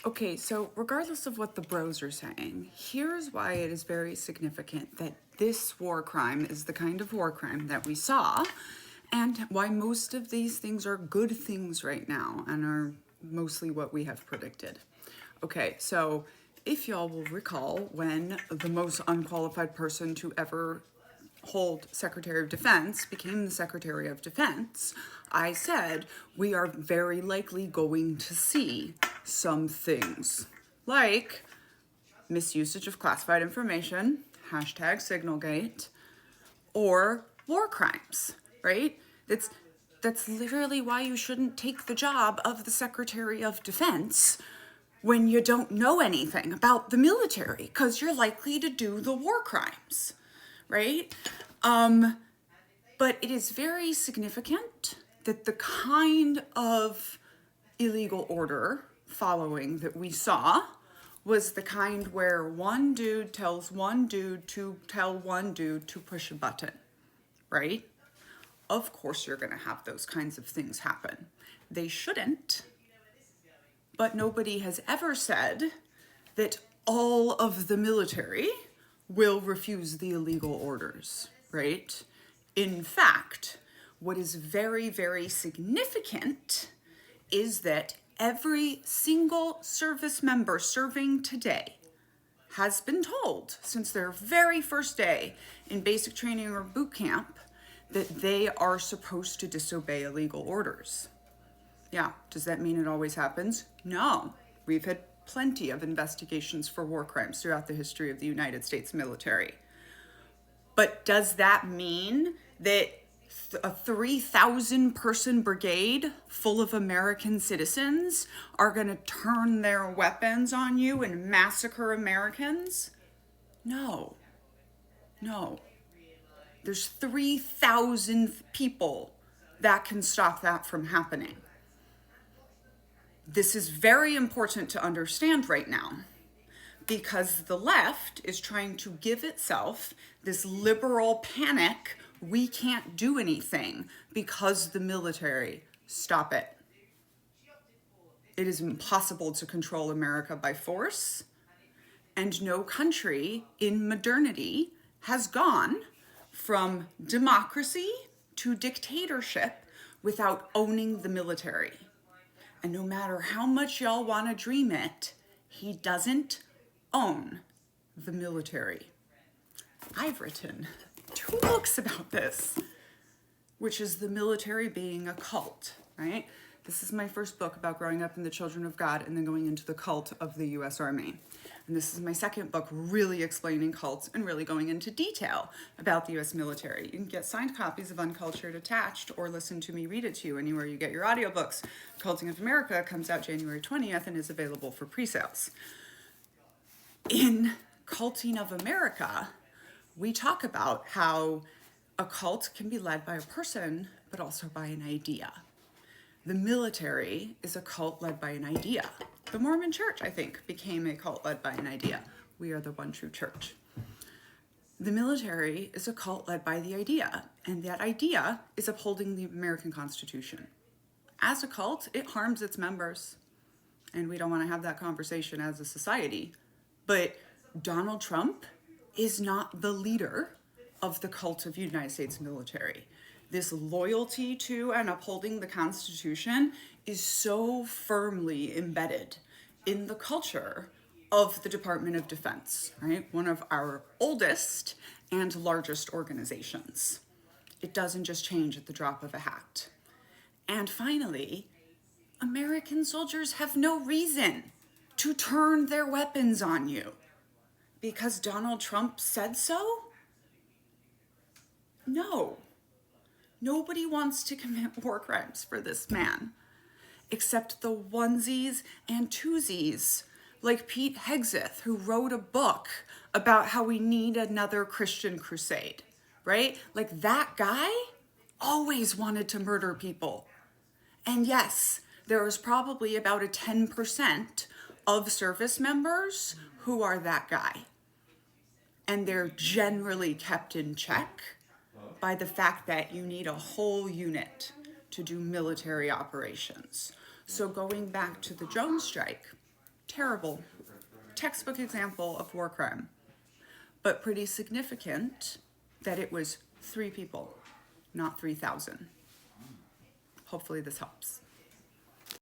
Okay, so regardless of what the bros are saying, here's why it is very significant that this war crime is the kind of war crime that we saw, and why most of these things are good things right now and are mostly what we have predicted. Okay, so if y'all will recall, when the most unqualified person to ever hold Secretary of Defense became the Secretary of Defense, I said we are very likely going to see some things like misusage of classified information, hashtag Signalgate, or war crimes, right? That's literally why you shouldn't take the job of the Secretary of Defense when you don't know anything about the military, because you're likely to do the war crimes, right? But it is very significant that the kind of illegal order following that we saw was the kind where one dude tells one dude to tell one dude to push a button, right? Of course you're going to have those kinds of things happen. They shouldn't, but nobody has ever said that all of the military will refuse the illegal orders, right? In fact, what is very, very significant is that every single service member serving today has been told since their very first day in basic training or boot camp that they are supposed to disobey illegal orders. Yeah, does that mean it always happens? No. We've had plenty of investigations for war crimes throughout the history of the United States military. But does that mean that a 3,000 person brigade full of American citizens are going to turn their weapons on you and massacre Americans? No. No. There's 3,000 people that can stop that from happening. This is very important to understand right now, because the left is trying to give itself this liberal panic. We can't do anything because the military. Stop it. It is impossible to control America by force, and no country in modernity has gone from democracy to dictatorship without owning the military. And no matter how much y'all want to dream it, he doesn't own the military. I've written 2 books about this, which is the military being a cult, right? This is my first book about growing up in the Children of God and then going into the cult of the US Army. And this is my second book really explaining cults and really going into detail about the US military. You can get signed copies of Uncultured attached or listen to me read it to you anywhere you get your audiobooks. Culting of America comes out January 20th and is available for pre-sales. In Culting of America, we talk about how a cult can be led by a person, but also by an idea. The military is a cult led by an idea. The Mormon Church, I think, became a cult led by an idea. We are the one true church. The military is a cult led by the idea, and that idea is upholding the American Constitution. As a cult, it harms its members, and we don't want to have that conversation as a society. But Donald Trump is not the leader of the cult of the United States military. This loyalty to and upholding the Constitution is so firmly embedded in the culture of the Department of Defense, right? One of our oldest and largest organizations. It doesn't just change at the drop of a hat. And finally, American soldiers have no reason to turn their weapons on you. Because Donald Trump said so? No. Nobody wants to commit war crimes for this man, except the onesies and twosies, like Pete Hegseth, who wrote a book about how we need another Christian crusade, right? Like that guy always wanted to murder people. And yes, there is probably about a 10% of service members who are that guy. And they're generally kept in check by the fact that you need a whole unit to do military operations. So going back to the drone strike, Terrible. Textbook example of war crime. But pretty significant that it was 3 people, not 3,000. Hopefully this helps.